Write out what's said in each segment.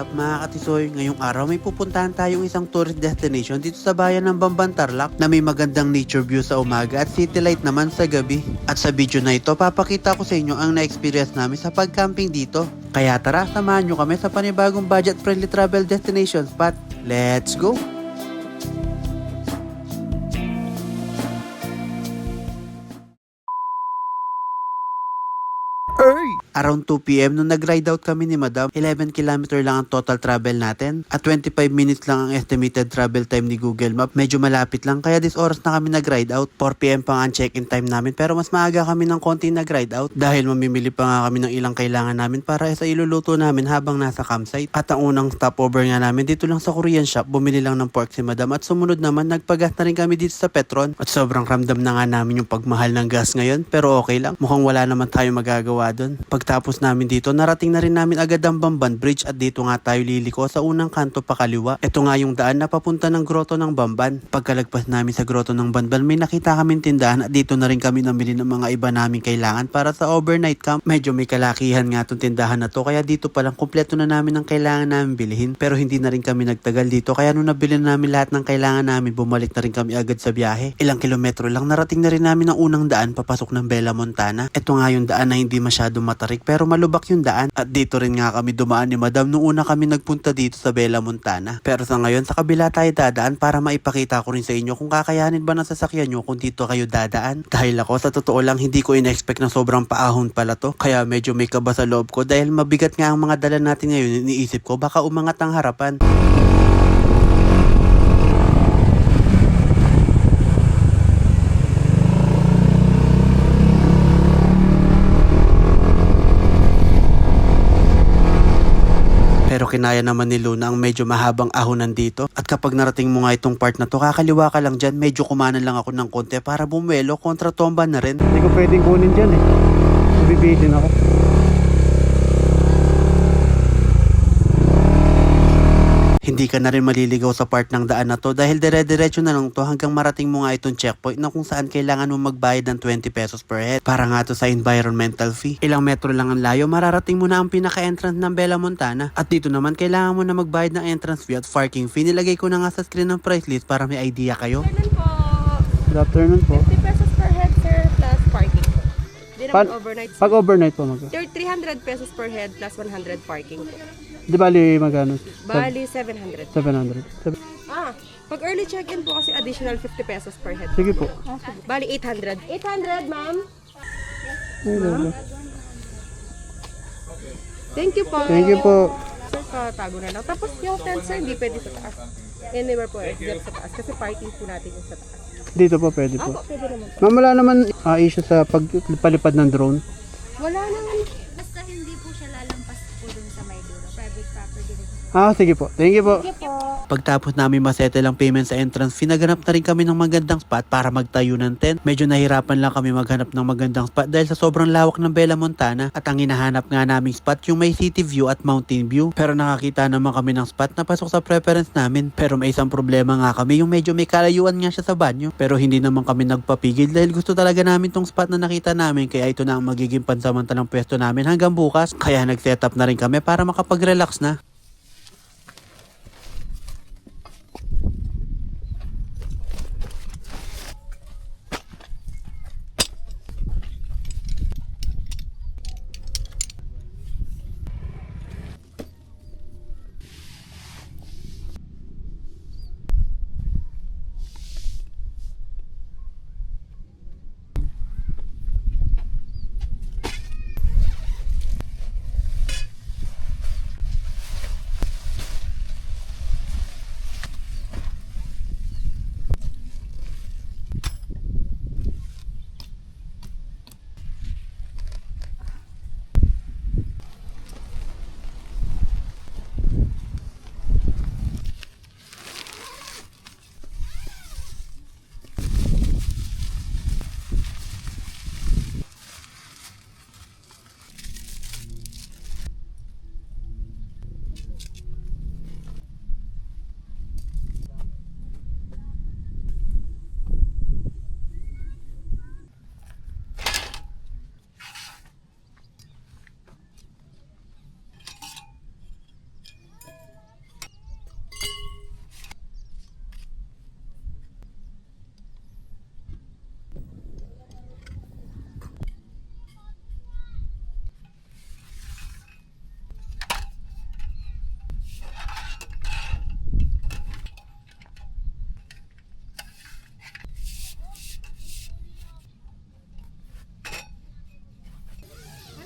up mga katisoy? Ngayong araw may pupuntahan tayong isang tourist destination dito sa bayan ng Bamban, Tarlac na may magandang nature view sa umaga at city light naman sa gabi. At sa video na ito papakita ko sa inyo ang na-experience namin sa pag-camping dito. Kaya tara, samahan nyo kami sa panibagong budget friendly travel destination spot. Let's go! Around 2 PM nung nag-ride out kami ni Madam, 11 km lang ang total travel natin at 25 minutes lang ang estimated travel time ni Google Map. Medyo malapit lang kaya this oras na kami nag-ride out. 4 PM pa nga ang check-in time namin pero mas maaga kami ng konti nag-ride out dahil mamimili pa nga kami ng ilang kailangan namin para sa iluluto namin habang nasa campsite. At ang unang stopover nga namin dito lang sa Korean shop, bumili lang ng pork si Madam at sumunod naman nagpagas na rin kami dito sa Petron at sobrang ramdam na nga namin yung pagmahal ng gas ngayon pero okay lang. Mukhang wala naman tayo magagawa doon. Pagtapos namin dito, narating na rin namin agad ang Bamban Bridge at dito nga tayo liliko sa unang kanto pa kaliwa. Ito nga yung daan na papunta ng Grotto ng Bamban. Pagkalagpas namin sa Grotto ng Bamban, may nakita kaming tindahan at dito na rin kami namili ng mga iba naming kailangan para sa overnight camp. Medyo may kalakihan nga itong tindahan na to kaya dito palang kumpleto na namin ang kailangan namin bilhin. Pero hindi na rin kami nagtagal dito kaya nung nabili na namin lahat ng kailangan namin, bumalik na rin kami agad sa biyahe. Ilang kilometro lang narating na rin namin ang unang daan papasok ng Bella Montana. Ito nga yung daan na hindi masyado matarik pero malubak yung daan at dito rin nga kami dumaan ni Madam nung una kami nagpunta dito sa Bella Montana. Pero sa ngayon sa kabila tayo dadaan para maipakita ko rin sa inyo kung kakayanin ba ng sasakyan nyo kung dito kayo dadaan. Dahil ako sa totoo lang hindi ko in-expect na sobrang paahon pala to kaya medyo may kaba sa loob ko dahil mabigat nga ang mga dala natin ngayon. Iniisip ko baka umangat ang harapan. Pero kinaya naman ni Luna ang medyo mahabang ahonan dito. At kapag narating mo nga itong part na to, kakaliwa ka lang dyan, medyo kumanan lang ako ng konti para bumuelo kontra tomba na rin. Hindi ko pwedeng kunin dyan eh. Mabibitin ako. Hindi ka na rin maliligaw sa part ng daan na to dahil dire-diretso na lang to hanggang marating mo nga itong checkpoint na kung saan kailangan mo magbayad ng 20 pesos per head para nga to sa environmental fee. Ilang metro lang ang layo, mararating mo na ang pinaka-entrance ng Bella Montana at dito naman kailangan mo na magbayad ng entrance fee at parking fee. Nilagay ko na nga sa screen ng price list para may idea kayo. Good afternoon po. 50 pesos per head sir plus parking po. Di naman overnight sir. Pag overnight po 300 pesos per head plus 100 parking po. Di bali magkano? Bali 700. 700. Pag early check-in po kasi additional 50 pesos per head. Sige po. Bali 800. 800 ma'am. Thank you po. Thank you po. Sir, katago na lang. Tapos yung tent sir, hindi pwede sa taas. Anywhere po, except sa taas. Kasi parking po natin yung sa taas. Dito po pwede po. Opo, pwede naman. Ma'am, wala naman issue sa pagpalipad ng drone. Wala naman. Basta hindi po siya lalampas po dun sa Mayduro. Private property rin. Sige po. Thank you po. Thank you po. Pagtapos namin masettle ang payment sa entrance fee, naghanap na rin kami ng magandang spot para magtayo ng tent. Medyo nahirapan lang kami maghanap ng magandang spot dahil sa sobrang lawak ng Bella Montana at ang hinahanap nga naming spot yung may city view at mountain view. Pero nakakita naman kami ng spot na pasok sa preference namin. Pero may isang problema nga kami, yung medyo may kalayuan nga siya sa banyo. Pero hindi naman kami nagpapigil dahil gusto talaga namin tong spot na nakita namin kaya ito na ang magiging pansamantalang pwesto namin hanggang bukas. Kaya nag-setup na rin kami para makapag-relax na.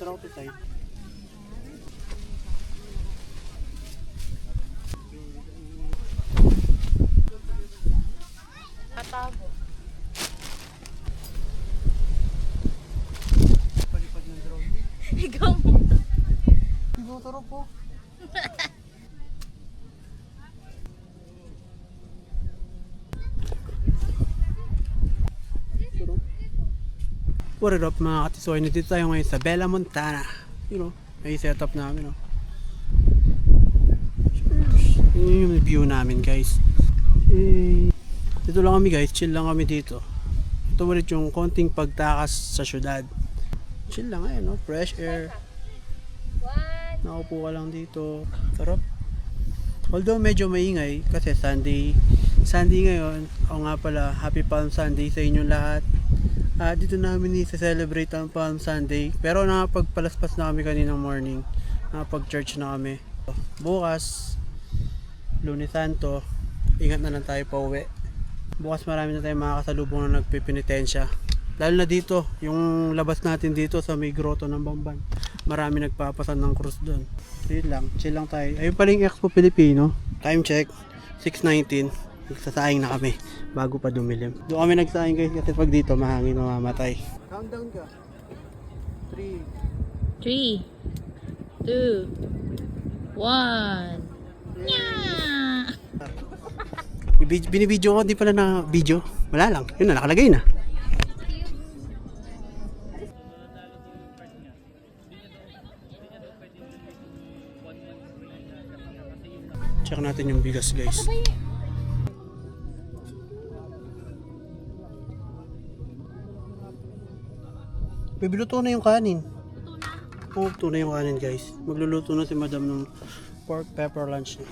Tara ko to side. Tatago. Palipad ng drone. Ikaw. Tinuturo po. What up mga katisoy, nandito tayo ngayon sa Bella Montana. You know, may setup namin. Oh. Yun yung view namin guys. Dito lang kami guys, chill lang kami dito. Ito ulit yung konting pagtakas sa syudad. Chill lang no? Fresh air. Nakaupo ka lang dito. Sarap. Although medyo maingay kasi Sunday ngayon. O nga pala, Happy Palm Sunday sa inyong lahat. Dito namin i-celebrate ang Palm Sunday. Pero nakapagpalaspas na kami kaninang morning. Nakapag-church na kami. Bukas, Lunes Santo, ingat na lang tayo pa uwi. Bukas marami na tayong mga kasalubong na nagpipinitensya. Lalo na dito, yung labas natin dito sa may grotto ng Bamban. Marami nagpapasan ng krus doon. Yun lang, chill lang tayo. Ayun pala yung Expo Filipino. Time check, 6:19. Nagsasaing na kami bago pa dumilim. Doon kami nagsaing guys kasi pag dito mahangin, mamamatay. Countdown ka. 3, 3, 2, 1. Yeah! binibidyo ko, di pala na video. Wala lang, yun na, nakalagay na. Check natin yung bigas guys. Bibiluto na yung kanin. Oo, luto na yung kanin guys. Magluluto na si madam ng pork pepper lunch niya.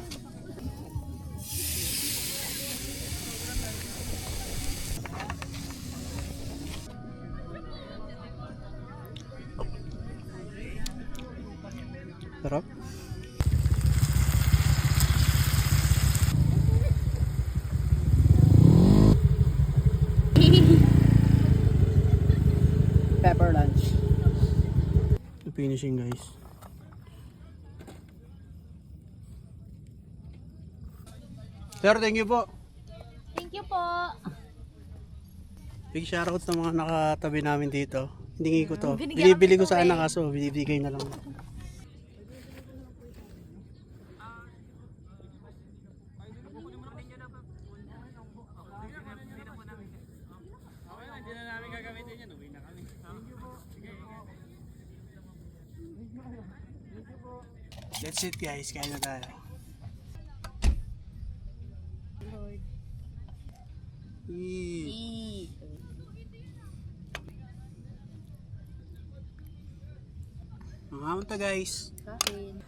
Sarap. Pepper lunch. The finishing guys. Sir, thank you po. Thank you po. Big shoutout sa mga nakatabi namin dito. Hindi ko to. Binigyan Binibili ko kami sana to, kaso binibigay na lang. That's it guys, kain na tayo. Mga guys. Kain.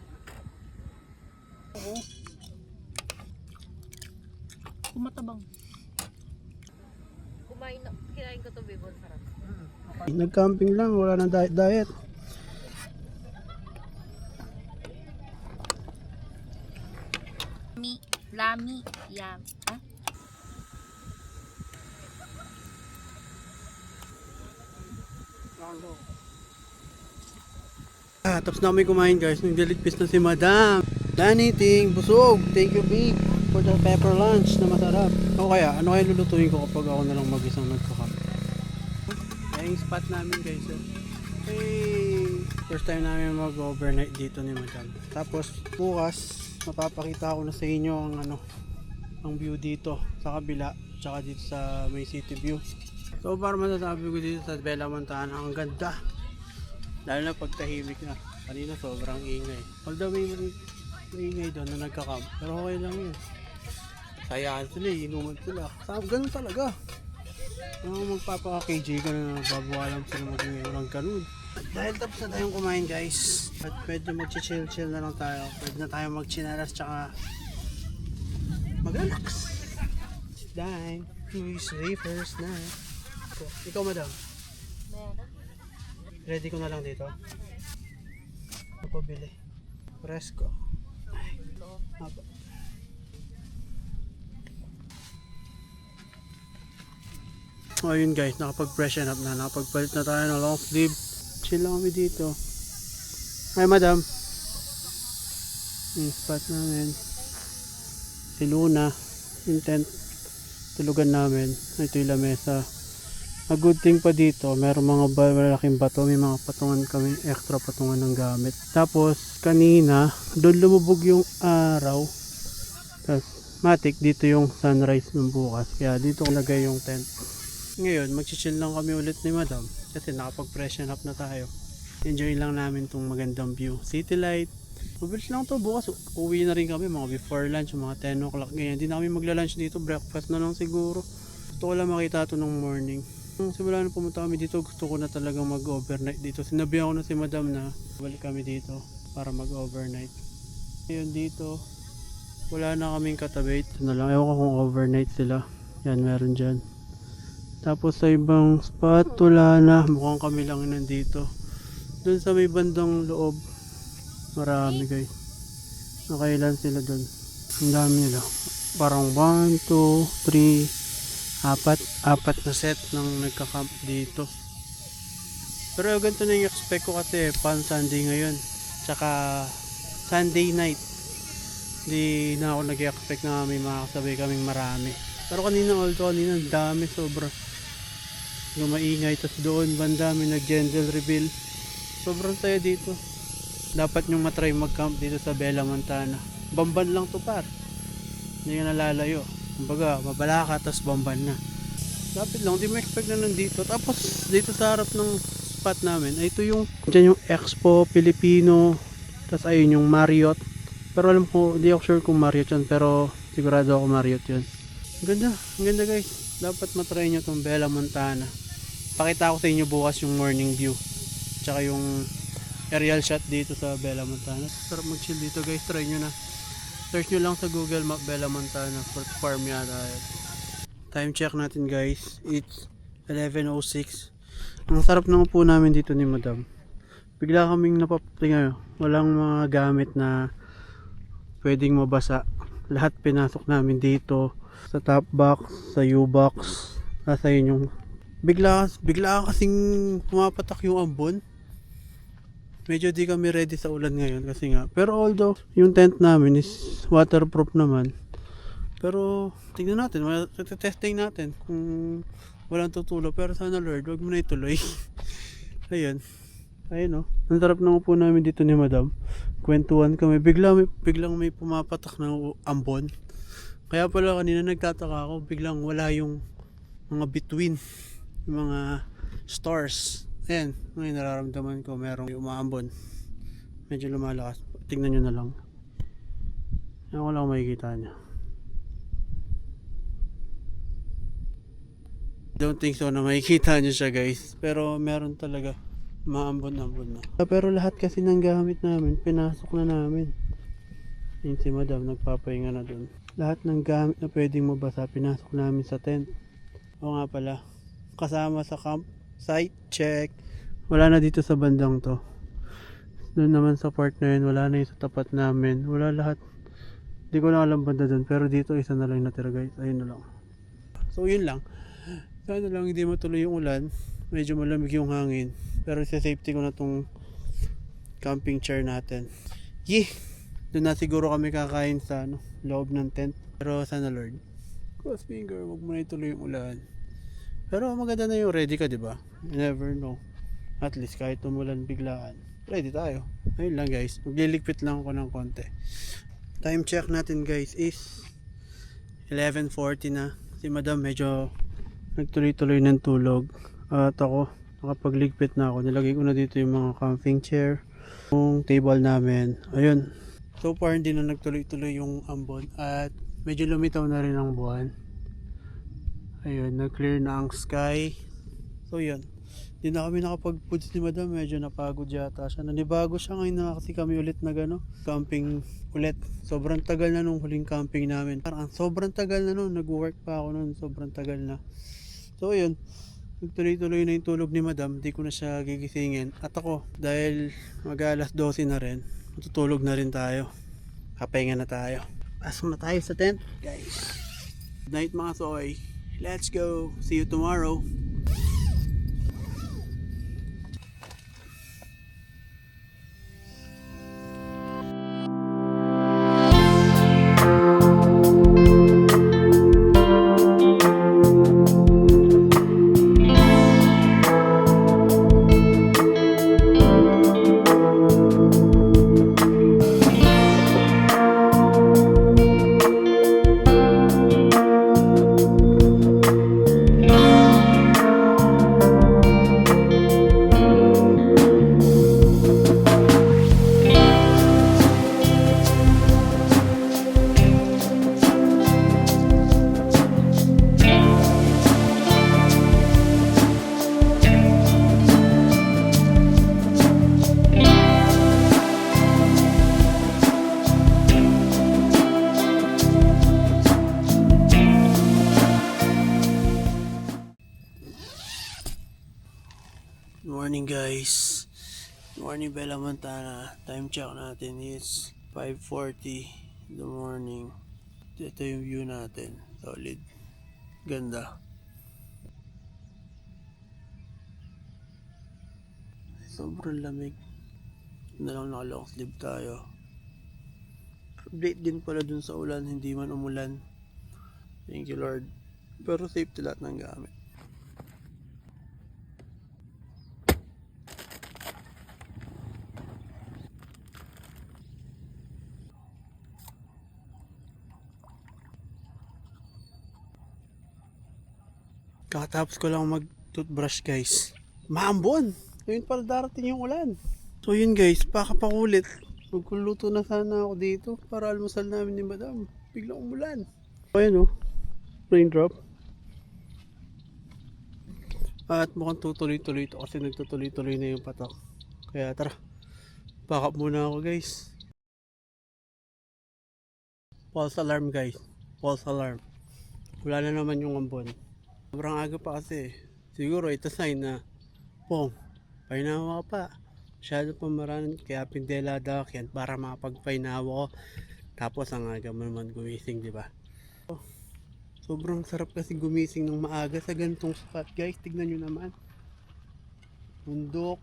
Kumatabang. Kinain ko to before, sarap. Nag-camping lang, wala nang diet. Lami. Yam. Ah? Tapos na kami kumain guys, nagdiligpis na si madam. Danny Ting, busog. Thank you babe for the pepper lunch na masarap. O kaya, ano kaya lulutuin ko kapag ako na lang mag-isang nagkakap? Kaya yung spot namin guys. Hey! First time namin mag-overnight dito ni madam. Tapos bukas, mapapakita ko na sa inyo ang view dito sa kabila, tsaka dito sa may city view. So para masasabi ko dito sa Bella Montana, ang ganda. Lalo na pag tahimik na. Kanina sobrang ingay. Although may ingay doon na nagka-camp, pero okay lang yun. Sayaan sila, inuman sila. Ganun talaga. Magpapaka-KJ ka na babawalan sila maging walang ganun. Dahil tapos na tayong kumain guys, at pwede mag-chill na lang tayo. Pwede na tayo mag-chinaras tsaka mag-relax. Sit down. Please stay first na. Ikaw madam. Ready ko na lang dito. Napabili. Fresco. Ay, haba. So ayun guys, nakapag-freshen up na. Nakapagpalit na tayo ng long sleeve. Chill lang kami dito. Hi, madam. Yung spot namin. Si Luna. Yung tent. Tulugan namin. Ito yung lamesa. A good thing pa dito, meron mga malaking bato, may mga patungan kami, extra patungan ng gamit. Tapos kanina, doon lumubog yung araw. Tapos matik dito yung sunrise ng bukas. Kaya dito ko lagay yung tent. Ngayon, magchichill lang kami ulit ni madam kasi nakapag-freshen up na tayo. Enjoy lang namin tong magandang view. City light. Mabilis lang to, bukas uwi na rin kami mga before lunch, mga 10 o'clock ganyan. Hindi na kami magla-lunch dito, breakfast na lang siguro. Gusto ko lang makita to ng morning. Simula na pumunta kami dito, gusto ko na talagang mag-overnight dito. Sinabihan ko na si madam na balik kami dito para mag-overnight. Ngayon dito, wala na kaming katabi. Ito na lang, ewan ko kung overnight sila. Yan, meron dyan. Tapos sa ibang spot, wala na. Mukhang kami lang nandito. Doon sa may bandang loob, marami guys. Nakailan sila doon. Ang dami nila. Parang 1, 2, 3, apat na set ng nagka-camp dito. Pero ganito na yung expect ko kasi pan Sunday ngayon. Tsaka Sunday night. Hindi na ako nag-expect na may makakasabay kaming marami. Pero kanina kanina dami sobra. Yung maingay. Tapos doon banda may nag-gentle reveal. Sobrang saya dito. Dapat nyo matry mag-camp dito sa Bella Montana. Bamban lang to par. Hindi ka nalalayo. Kumbaga, mabala ka, tapos bamban na. Lapit lang, di mo expect na nandito. Tapos, dito sa harap ng spot namin, ito yung, dyan yung Expo Filipino, tapos ayun yung Marriott. Pero alam ko, hindi ako sure kung Marriott yun, pero sigurado ako Marriott yun. Ang ganda guys. Dapat matry nyo tong Bella Montana. Pakita ko sa inyo bukas yung morning view. Tsaka yung aerial shot dito sa Bella Montana. Sarap mag-chill dito guys, try nyo na. Search nyo lang sa Google Map Bella Montana for farm yata. Time check natin guys. It's 11:06. Ang sarap ng upo namin dito ni madam. Bigla kaming napapatinga. Walang mga gamit na pwedeng mabasa. Lahat pinasok namin dito. Sa top box, sa U-box. Nasa yun yung bigla kasing pumapatak yung ambon. Medyo di kami ready sa ulan ngayon kasi nga. Pero although yung tent namin is waterproof naman. Pero tingnan natin, testing natin kung walang tutulo. Pero sana Lord, wag mo na ituloy. Ayun. Ayun o. Ang sarap ng upo namin dito ni madam. Kwentuhan kami. Biglang may pumapatak ng ambon. Kaya pala kanina nagtataka ako. Biglang wala yung mga between. Yung mga stars. Ayan, ngayon nararamdaman ko merong umaambon. Medyo lumalakas. Tingnan nyo na lang. Ayan ko lang makikita nyo. Don't think so na makikita nyo siya guys. Pero meron talaga. Maambon-ambon na. Pero lahat kasi ng gamit namin, pinasok na namin. Yung si madam, nagpapahinga na dun. Lahat ng gamit na pwedeng mabasa, pinasok namin sa tent. O nga pala, kasama sa camp site check. Wala na dito sa bandang to. Doon naman sa part na yun, wala na yung sa tapat namin. Wala lahat. Hindi ko na alam banda doon. Pero dito isa na lang natira guys. Ayun na lang. So yun lang. Sana lang hindi matuloy yung ulan. Medyo malamig yung hangin. Pero sa safety ko na tong camping chair natin. Doon na siguro kami kakain sa loob ng tent. Pero sana Lord, cross finger, wag mo na ituloy yung ulan. Pero maganda na yung ready ka, di ba? You never know. At least kahit umulan biglaan, ready tayo. Ayun lang guys, magliligpit lang ako ng konti. Time check natin guys is 11:40 na. Si madam medyo nagtuloy-tuloy ng tulog. At ako, nakapagligpit na ako. Nilagay ko na dito yung mga camping chair. Yung table namin. Ayun. So far hindi na nagtuloy-tuloy yung ambon. At medyo lumitaw na rin ang buwan. Ayun, nag-clear na ang sky. So yun. Hindi na kami nakapag-foods ni madam. Medyo napagod yata siya. Nanibago siya ngayon na kasi kami ulit camping ulit. Sobrang tagal na nung huling camping namin. Parang sobrang tagal na nun. Nag-work pa ako nun. Sobrang tagal na. So yun. Nagtuloy-tuloy na yung tulog ni madam. Hindi ko na siya gigisingin. At ako, dahil mag-alas 12 na rin, matutulog na rin tayo. Kapahinga na tayo. Pasok na tayo sa tent, guys. Good night mga soy. Let's go. See you tomorrow. Morning guys. Morning Bella Montana. Time check natin is 5:40 in the morning. Ito yung view natin. Solid. Ganda. Sobrang lamig. Na lang naka-long sleeve tayo. Update din pala dun sa ulan. Hindi man umulan. Thank you Lord. Pero safety lahat ng gamit. Kakatapos ko lang mag-toothbrush guys. Maambon! Ngayon pala darating yung ulan. So yun guys, pakapakulit. Magkuluto na sana ako dito para almusal namin ni Madam. Biglang umulan. Ayan o, raindrop. At mukhang tutuloy-tuloy ito kasi nagtutuloy-tuloy na yung patok. Kaya tara, back up muna ako guys. False alarm guys, false alarm. Wala na naman yung ambon. Sobrang aga pa kasi. Siguro ito sign na, Pong, painawa ka pa. Masyado pa maraming kaya pindelada yan para makapagpainawa ko. Tapos ang aga mo naman gumising, di ba? Sobrang sarap kasi gumising ng maaga sa gantong spot guys. Tignan nyo naman. Bundok,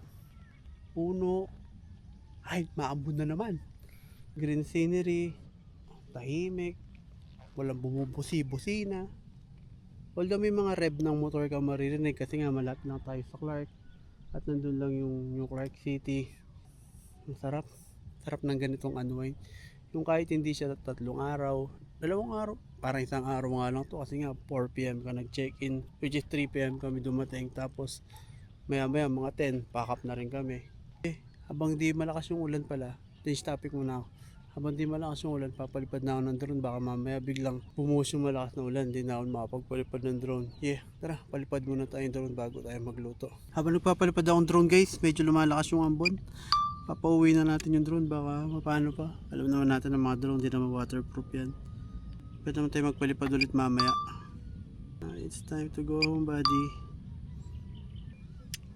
puno. Ay, maambon na naman. Green scenery, tahimik, walang bumubusi-busina. Although may mga rev ng motor ka maririnig kasi nga malapit lang tayo sa Clark at nandun lang yung Clark City. Ang sarap. Sarap ng ganitong unwind. Yung kahit hindi siya 3 araw, 2 araw, parang 1 araw nga lang to kasi nga 4 PM ka nag-check-in, which is 3 PM kami dumating, tapos maya maya mga 10 pack up na rin kami. Habang di malakas yung ulan pala, change topic muna ako. Habang di malakas yung ulan, papalipad na ako ng drone. Baka mamaya biglang bumuhos yung malakas na ulan, di na ako makapagpalipad ng drone. Tara, palipad muna tayo ng drone bago tayo magluto. Habang nagpapalipad akong drone guys, medyo lumalakas yung ambon. Papauwi na natin yung drone, baka paano pa. Alam naman natin ng mga drone, di naman waterproof yan. Pwede naman tayo magpalipad ulit mamaya. It's time to go home buddy.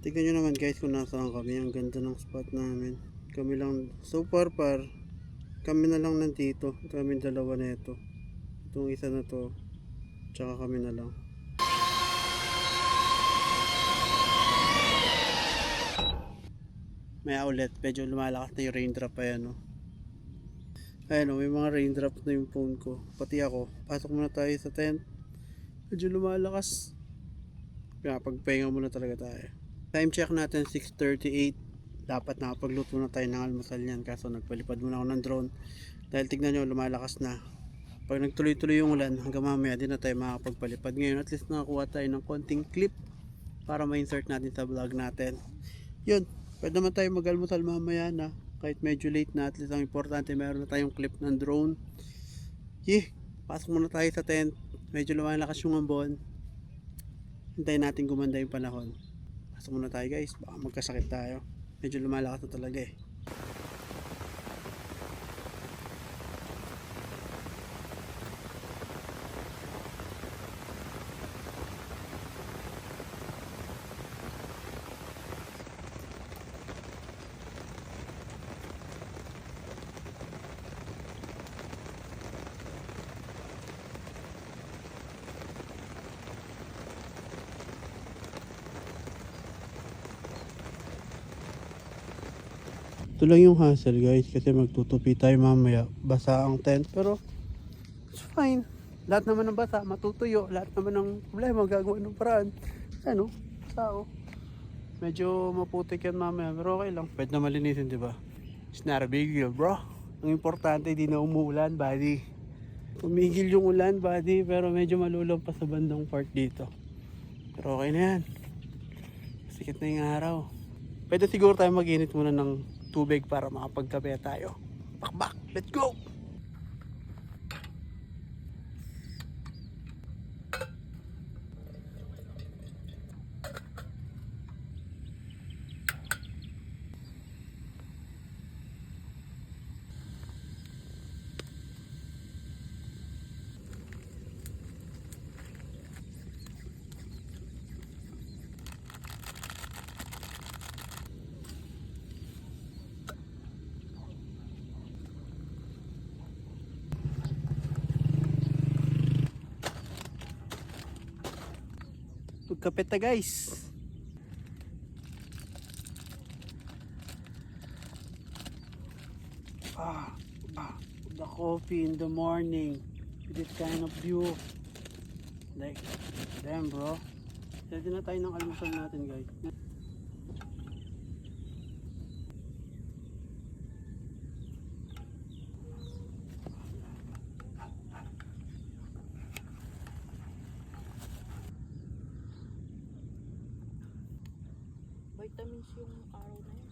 Tignan nyo naman guys kung nasaan kami. Ang ganda ng spot namin. Kami lang, so far kami na lang nandito. Kami dalawa na ito. Itong isa na to, tsaka kami na lang. Maya ulit, medyo lumalakas na yung raindrop pa yan. Ayan may mga raindrop na yung phone ko. Pati ako, pasok muna tayo sa tent. Medyo lumalakas. Kaya pagpahinga muna talaga tayo. Time check natin 6:38. Dapat nakapagluto na tayo ng almusal yan, kaso nagpalipad muna ako ng drone dahil tignan nyo lumalakas na. Pag nagtuloy-tuloy yung ulan hanggang mamaya din na tayo makapagpalipad. Ngayon at least nakakuha tayo ng konting clip para ma-insert natin sa vlog natin. Yun, pwede naman tayo mag-almusal mamaya na kahit medyo late na. At least ang importante meron na tayong clip ng drone. Pasok muna tayo sa tent. Medyo lumalakas yung ambon. Hintayin natin gumanda yung panahon. Pasok muna tayo guys, baka magkasakit tayo. Medyo lumalakas na talaga eh. Ito lang yung hassle guys kasi magtutupi tayo mamaya. Basa ang tent pero it's fine. Lahat naman ng basa, matutuyo. Lahat naman ng problema gagawin ng paraan. Sao. Medyo maputik yan mamaya pero okay lang. Pwede na malinisin, di ba? It's not a big deal, bro. Ang importante di na umuulan, buddy. Tumigil yung ulan, buddy, pero medyo malulang pa sa bandang part dito. Pero okay na yan. Sikit na yung araw. Pwede siguro tayo mag-init muna ng tubig para makapagkape tayo. Bakbak, let's go! Magkapit na guys. The coffee in the morning with this kind of view. Like, damn bro. Ready na tayo ng almusal natin guys. Vitamins yung araw na yun.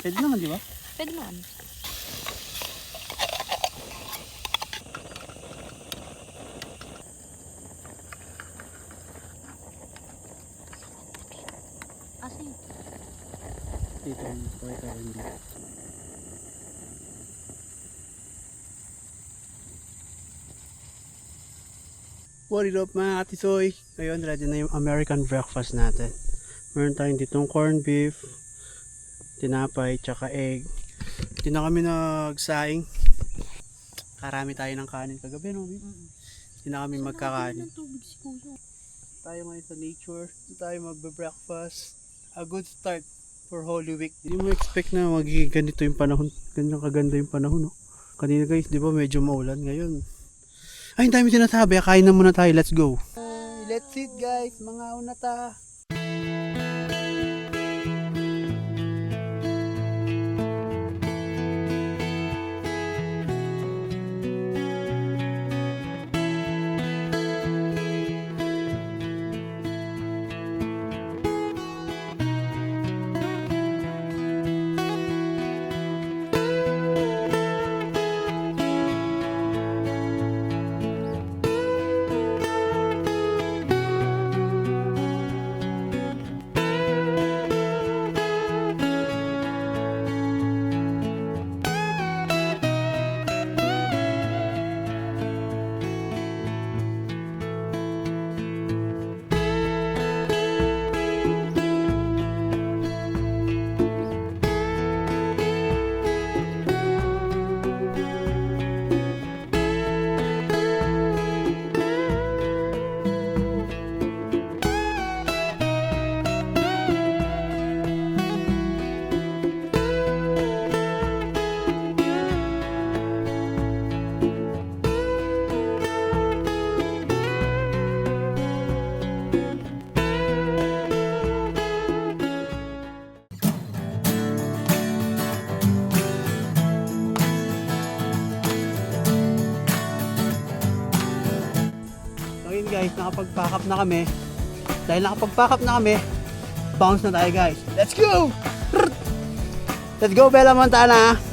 Pwede naman di ba? Pwede naman. Asin. Dito yung kaway ka hindi. What it up mga katisoy? Ngayon ready na yung American breakfast natin. Meron tayong ditong corned beef, tinapay, tsaka egg. Hindi na kami nagsaing. Karami tayo ng kanin kagabi, no? Hindi na kami magkakanin. Tayo ngayon sa nature. Hindi tayo magbe-breakfast. A good start for Holy Week. Hindi mo expect na magiging ganito yung panahon. Ganyan kaganda yung panahon, no? Kanina guys, di ba medyo maulan ngayon. Ay, hindi tayo sinasabi. Kain na muna tayo. Let's go. Let's eat guys. Mga unata. Ayun guys, nakapag-pack up na kami. Dahil nakapag-pack up na kami, bounce na tayo guys. Let's go! Let's go Bella Montana!